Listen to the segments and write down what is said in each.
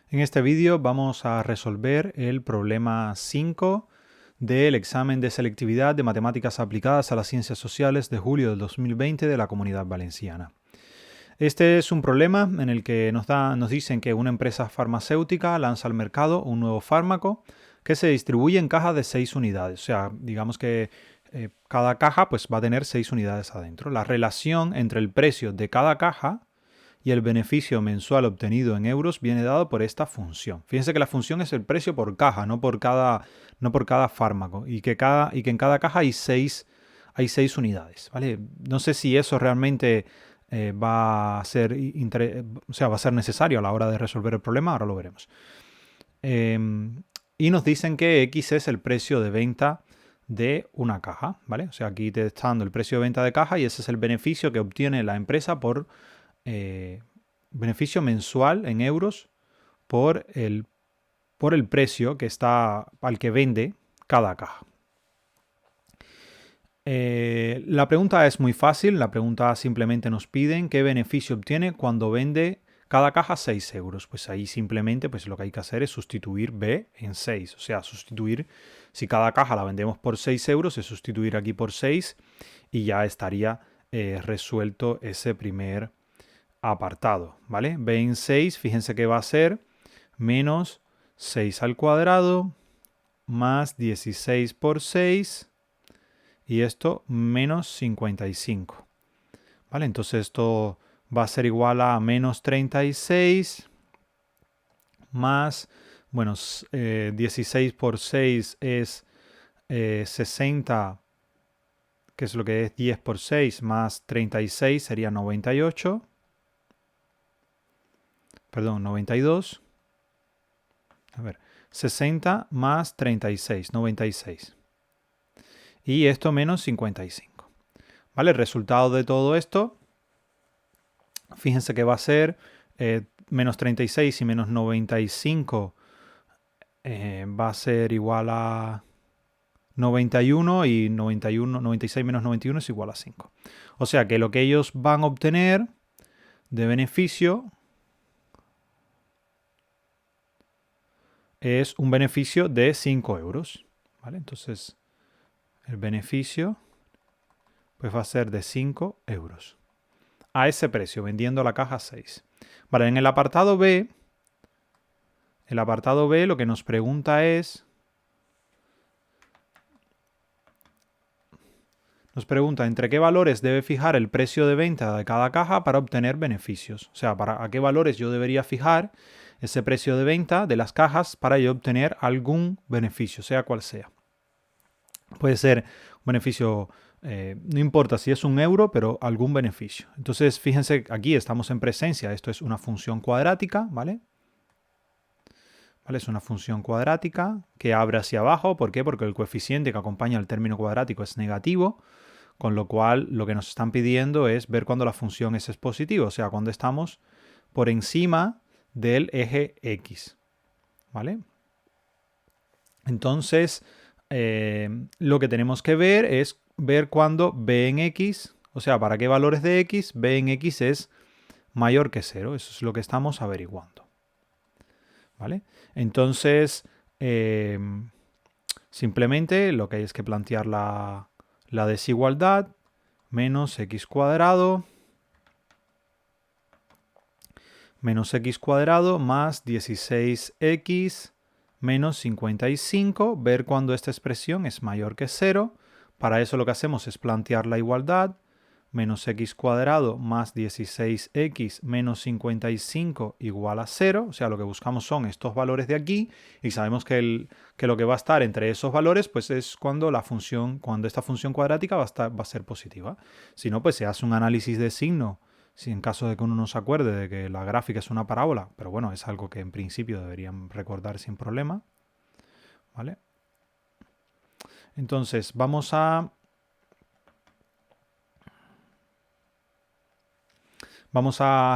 En este vídeo vamos a resolver el problema 5 del examen de selectividad de matemáticas aplicadas a las ciencias sociales de julio del 2020 de la Comunidad Valenciana. Este es un problema en el que nos dicen que una empresa farmacéutica lanza al mercado un nuevo fármaco que se distribuye en cajas de 6 unidades. O sea, digamos que cada caja pues, va a tener 6 unidades adentro. La relación entre el precio de cada caja y el beneficio mensual obtenido en euros viene dado por esta función. Fíjense que la función es el precio por caja, no por cada fármaco, y que en cada caja hay 6 unidades. ¿Vale? No sé si eso realmente va a ser va a ser necesario a la hora de resolver el problema, ahora lo veremos. Y nos dicen que X es el precio de venta de una caja, ¿vale? O sea, aquí te está dando el precio de venta de caja y ese es el beneficio que obtiene la empresa por beneficio mensual en euros por el precio que está al que vende cada caja. La pregunta es muy fácil. La pregunta simplemente nos piden qué beneficio obtiene cuando vende cada caja 6 euros. Pues ahí simplemente pues lo que hay que hacer es sustituir B en 6. O sea, sustituir, si cada caja la vendemos por 6 euros, es sustituir aquí por 6 y ya estaría resuelto ese primer apartado, ¿vale? B en 6, fíjense que va a ser menos 6 al cuadrado más 16 por 6 y esto menos 55. ¿Vale? Entonces esto va a ser igual a menos 36 más, bueno, 16 por 6 es 60, que es lo que es 10 por 6, más 36 sería 98. Perdón, 92. A ver, 60 más 36, 96. Y esto menos 55. ¿Vale? El resultado de todo esto, fíjense que va a ser menos 36 y menos 95 va a ser igual a 91 y 91, 96 menos 91 es igual a 5. O sea que lo que ellos van a obtener de beneficio es un beneficio de 5 euros. ¿Vale? Entonces el beneficio pues va a ser de 5 euros. A ese precio, vendiendo la caja 6. Vale, en el apartado B lo que nos pregunta es... Nos pregunta entre qué valores debe fijar el precio de venta de cada caja para obtener beneficios. O sea, a qué valores yo debería fijar ese precio de venta de las cajas para yo obtener algún beneficio, sea cual sea. Puede ser un beneficio, no importa si es un euro, pero algún beneficio. Entonces, fíjense, aquí estamos en presencia. Esto es una función cuadrática, ¿vale? ¿Vale? Es una función cuadrática que abre hacia abajo. ¿Por qué? Porque el coeficiente que acompaña al término cuadrático es negativo. Con lo cual, lo que nos están pidiendo es ver cuando la función es positiva, o sea, cuando estamos por encima del eje X. ¿Vale? Entonces, lo que tenemos que ver es ver cuando B en X, o sea, para qué valores de X, B en X es mayor que 0. Eso es lo que estamos averiguando. ¿Vale? Entonces, simplemente lo que hay es que plantear la desigualdad menos x cuadrado más 16x menos 55, ver cuando esta expresión es mayor que 0. Para eso lo que hacemos es plantear la igualdad, menos x cuadrado más 16x menos 55 igual a 0. O sea, lo que buscamos son estos valores de aquí y sabemos que lo que va a estar entre esos valores pues es cuando esta función cuadrática va a ser positiva. Si no, pues se hace un análisis de signo, si en caso de que uno no se acuerde de que la gráfica es una parábola, pero bueno, es algo que en principio deberían recordar sin problema. ¿Vale? Entonces, vamos a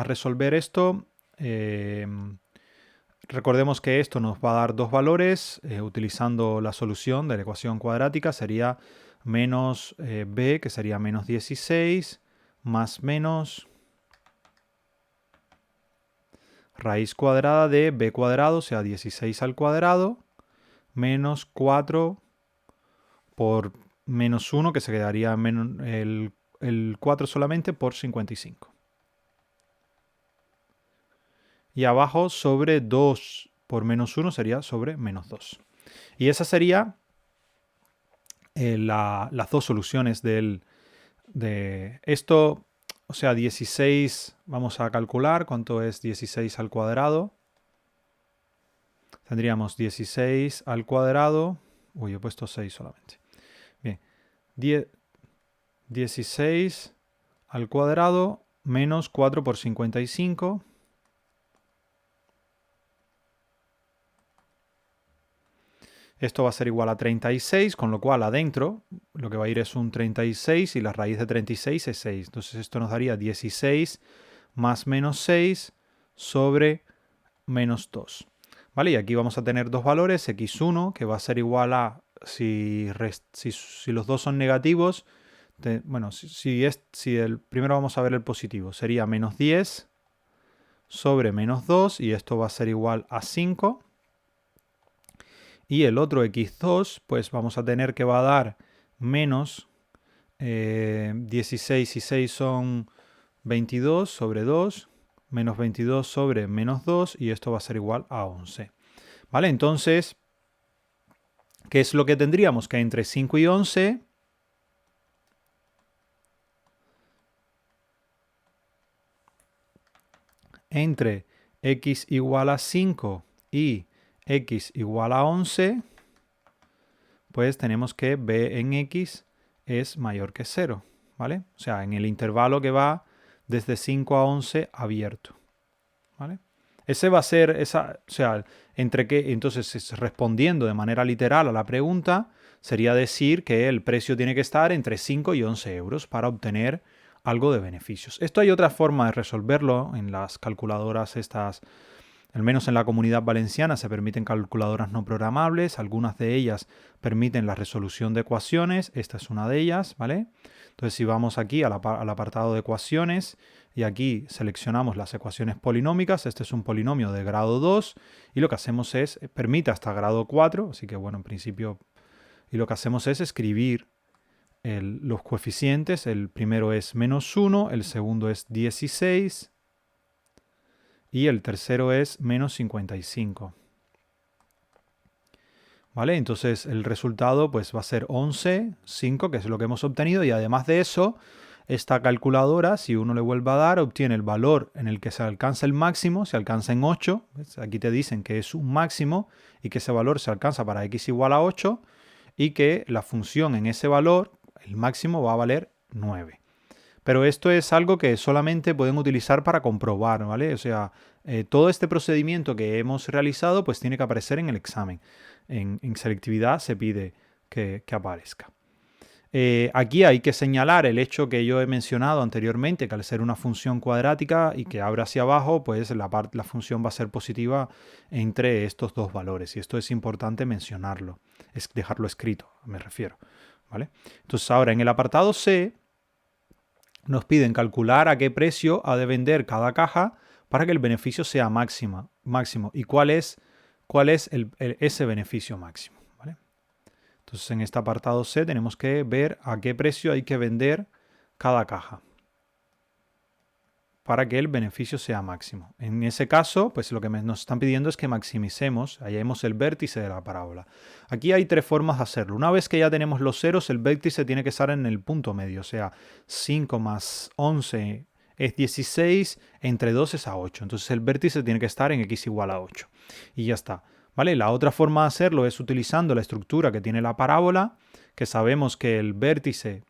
resolver esto. Recordemos que esto nos va a dar dos valores. Utilizando la solución de la ecuación cuadrática sería menos b, que sería menos 16, más menos raíz cuadrada de b cuadrado, o sea, 16 al cuadrado, menos 4 por menos 1, que se quedaría el 4 solamente por 55. Y abajo sobre 2 por menos 1 sería sobre menos 2. Y esa sería las dos soluciones de esto. O sea, 16, vamos a calcular cuánto es 16 al cuadrado. Tendríamos 16 al cuadrado. Uy, he puesto 6 solamente. Bien, 16 al cuadrado menos 4 por 55. Esto va a ser igual a 36, con lo cual adentro lo que va a ir es un 36 y la raíz de 36 es 6. Entonces esto nos daría 16 más menos 6 sobre menos 2. ¿Vale? Y aquí vamos a tener dos valores, x1, que va a ser igual a, si los dos son negativos, bueno, si primero vamos a ver el positivo, sería menos 10 sobre menos 2, y esto va a ser igual a 5. Y el otro x2, pues vamos a tener que va a dar menos 16 y 6 son 22 sobre 2, menos 22 sobre menos 2, y esto va a ser igual a 11. ¿Vale? Entonces, ¿qué es lo que tendríamos? Que entre 5 y 11... entre x igual a 5 y x igual a 11, pues tenemos que b en x es mayor que 0, ¿vale? O sea, en el intervalo que va desde 5 a 11 abierto, ¿vale? Ese va a ser, o sea, entre que, entonces, respondiendo de manera literal a la pregunta, sería decir que el precio tiene que estar entre 5 y 11 euros para obtener algo de beneficios. Esto hay otra forma de resolverlo en las calculadoras estas. Al menos en la Comunidad Valenciana se permiten calculadoras no programables, algunas de ellas permiten la resolución de ecuaciones, esta es una de ellas, ¿vale? Entonces si vamos aquí al apartado de ecuaciones y aquí seleccionamos las ecuaciones polinómicas, este es un polinomio de grado 2 y lo que hacemos es, permite hasta grado 4, así que bueno, en principio, y lo que hacemos es escribir los coeficientes, el primero es menos 1, el segundo es 16, y el tercero es menos 55. ¿Vale? Entonces el resultado pues va a ser 11, 5, que es lo que hemos obtenido, y además de eso, esta calculadora, si uno le vuelve a dar, obtiene el valor en el que se alcanza el máximo, se alcanza en 8, ¿ves? Aquí te dicen que es un máximo y que ese valor se alcanza para x igual a 8 y que la función en ese valor, el máximo, va a valer 9. Pero esto es algo que solamente pueden utilizar para comprobar, ¿vale? O sea, todo este procedimiento que hemos realizado pues tiene que aparecer en el examen. En selectividad se pide que aparezca. Aquí hay que señalar el hecho que yo he mencionado anteriormente, que al ser una función cuadrática y que abre hacia abajo, pues la función va a ser positiva entre estos dos valores. Y esto es importante mencionarlo, es dejarlo escrito, me refiero, ¿vale? Entonces ahora en el apartado C nos piden calcular a qué precio ha de vender cada caja para que el beneficio sea máximo. ¿Y cuál es ese beneficio máximo? ¿Vale? Entonces en este apartado C tenemos que ver a qué precio hay que vender cada caja para que el beneficio sea máximo. En ese caso, pues lo que nos están pidiendo es que maximicemos, hallemos el vértice de la parábola. Aquí hay tres formas de hacerlo. Una vez que ya tenemos los ceros, el vértice tiene que estar en el punto medio, o sea, 5 más 11 es 16, entre 2 es a 8. Entonces el vértice tiene que estar en x igual a 8. Y ya está. ¿Vale? La otra forma de hacerlo es utilizando la estructura que tiene la parábola, que sabemos que el vértice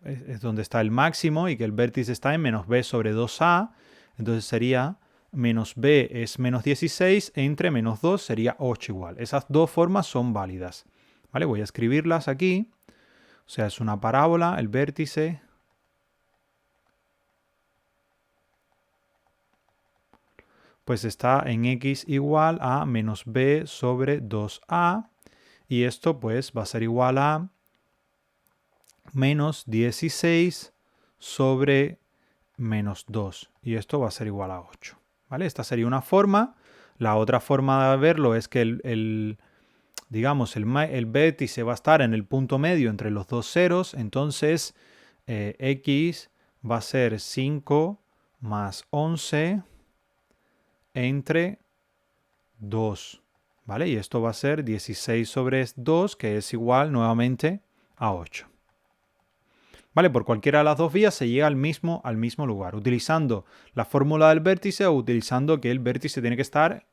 es donde está el máximo y que el vértice está en menos b sobre 2a. Entonces sería menos b es menos 16 entre menos 2 sería 8 igual. Esas dos formas son válidas. ¿Vale? Voy a escribirlas aquí. O sea, es una parábola, el vértice pues está en x igual a menos b sobre 2a. Y esto pues va a ser igual a menos 16 sobre menos 2. Y esto va a ser igual a 8. ¿vale? Esta sería una forma. La otra forma de verlo es que digamos, el vértice va a estar en el punto medio entre los dos ceros, entonces x va a ser 5 más 11 entre 2, ¿vale? Y esto va a ser 16 sobre 2, que es igual nuevamente a 8. ¿Vale? Por cualquiera de las dos vías se llega al mismo lugar, utilizando la fórmula del vértice o utilizando que el vértice tiene que estar,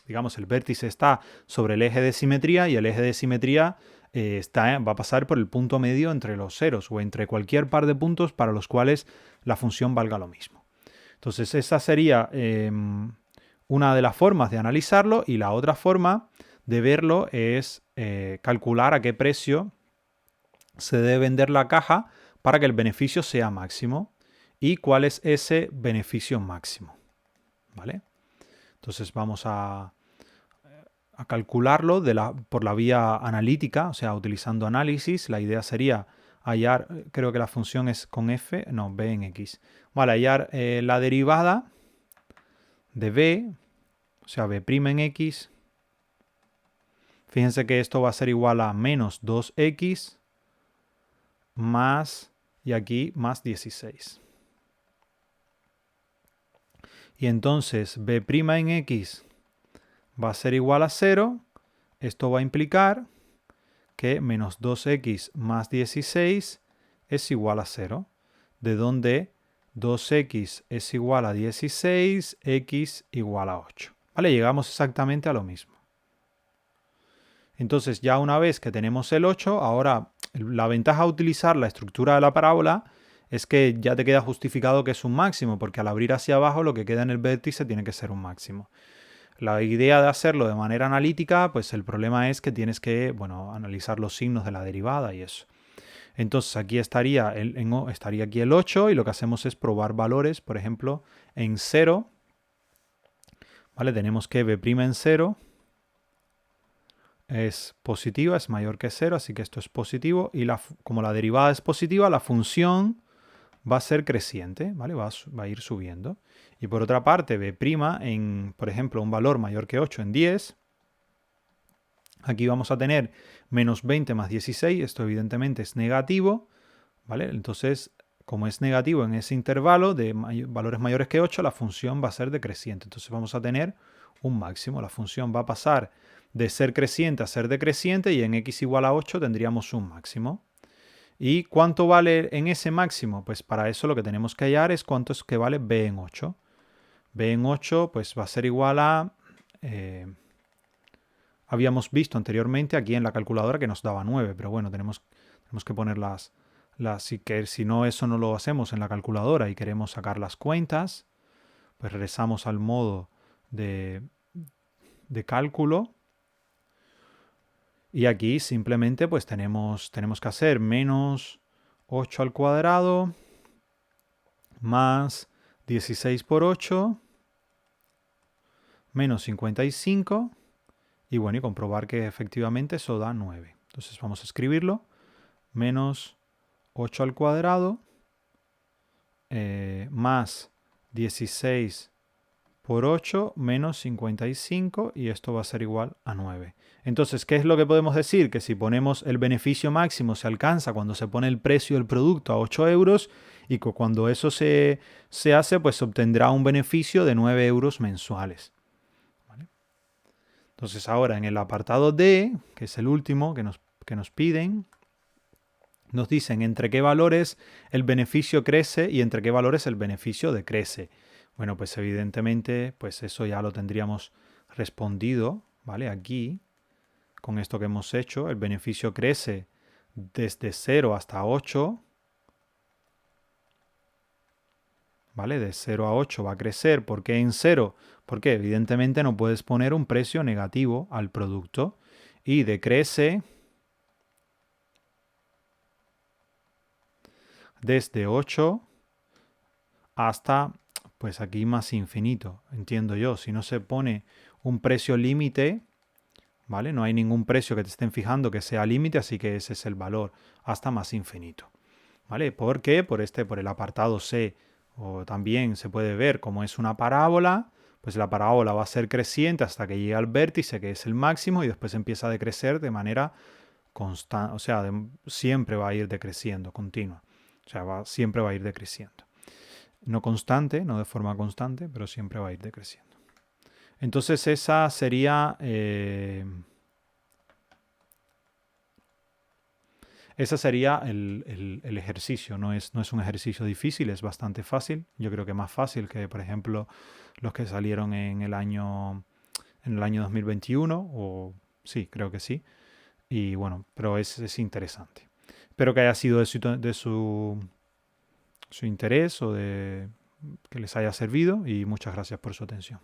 digamos, el vértice está sobre el eje de simetría y el eje de simetría va a pasar por el punto medio entre los ceros o entre cualquier par de puntos para los cuales la función valga lo mismo. Entonces, esa sería una de las formas de analizarlo, y la otra forma de verlo es calcular a qué precio se debe vender la caja para que el beneficio sea máximo y cuál es ese beneficio máximo, ¿vale? Entonces vamos a calcularlo por la vía analítica, o sea, utilizando análisis. La idea sería hallar, creo que la función es con f, no, b en x. Vale, hallar la derivada de b, o sea, b' en x. Fíjense que esto va a ser igual a menos 2x más, y aquí más 16. Y entonces b' en x va a ser igual a 0. Esto va a implicar que menos 2x más 16 es igual a 0, de donde 2x es igual a 16, x igual a 8. ¿Vale? Llegamos exactamente a lo mismo. Entonces, ya una vez que tenemos el 8, ahora la ventaja de utilizar la estructura de la parábola es que ya te queda justificado que es un máximo, porque al abrir hacia abajo lo que queda en el vértice tiene que ser un máximo. La idea de hacerlo de manera analítica, pues el problema es que tienes que, bueno, analizar los signos de la derivada y eso. Entonces aquí estaría aquí el 8 y lo que hacemos es probar valores, por ejemplo, en 0. ¿Vale? Tenemos que b' en 0 es positiva, es mayor que 0, así que esto es positivo. Y como la derivada es positiva, la función va a ser creciente, ¿vale? Va a ir subiendo. Y por otra parte, b' en, por ejemplo, un valor mayor que 8 en 10. Aquí vamos a tener menos 20 más 16. Esto evidentemente es negativo, ¿vale? Entonces, como es negativo en ese intervalo de valores mayores que 8, la función va a ser decreciente. Entonces vamos a tener un máximo. La función va a pasar de ser creciente a ser decreciente y en x igual a 8 tendríamos un máximo. ¿Y cuánto vale en ese máximo? Pues para eso lo que tenemos que hallar es cuánto es que vale b en 8. b en 8 pues va a ser igual a... habíamos visto anteriormente aquí en la calculadora que nos daba 9, pero bueno, tenemos que poner si no, eso no lo hacemos en la calculadora y queremos sacar las cuentas, pues regresamos al modo de cálculo. Y aquí simplemente pues tenemos que hacer menos 8 al cuadrado más 16 por 8 menos 55 y bueno, y comprobar que efectivamente eso da 9. Entonces vamos a escribirlo. Menos 8 al cuadrado más 16 por 8 menos 55 y esto va a ser igual a 9. Entonces, ¿qué es lo que podemos decir? Que si ponemos el beneficio máximo se alcanza cuando se pone el precio del producto a 8 euros y que cuando eso se hace, pues se obtendrá un beneficio de 9 euros mensuales. ¿Vale? Entonces, ahora en el apartado D, que es el último que nos piden, nos dicen entre qué valores el beneficio crece y entre qué valores el beneficio decrece. Bueno, pues evidentemente, pues eso ya lo tendríamos respondido, ¿vale? Aquí, con esto que hemos hecho, el beneficio crece desde 0 hasta 8, ¿vale? De 0 a 8 va a crecer. ¿Por qué en 0? Porque evidentemente no puedes poner un precio negativo al producto. Y decrece desde 8 hasta, pues aquí más infinito, entiendo yo. Si no se pone un precio límite, ¿vale? No hay ningún precio que te estén fijando que sea límite, así que ese es el valor, hasta más infinito. ¿Vale? ¿Por qué? Por el apartado C. O también se puede ver como es una parábola, pues la parábola va a ser creciente hasta que llegue al vértice, que es el máximo, y después empieza a decrecer de manera constante, o sea, siempre va a ir decreciendo, continua. O sea, siempre va a ir decreciendo. No constante, no de forma constante, pero siempre va a ir decreciendo. Entonces esa sería... ese sería el ejercicio, no es un ejercicio difícil, es bastante fácil. Yo creo que más fácil que, por ejemplo, los que salieron en el año 2021, o sí, creo que sí. Y bueno, pero es interesante. Espero que haya sido su interés o de que les haya servido y muchas gracias por su atención.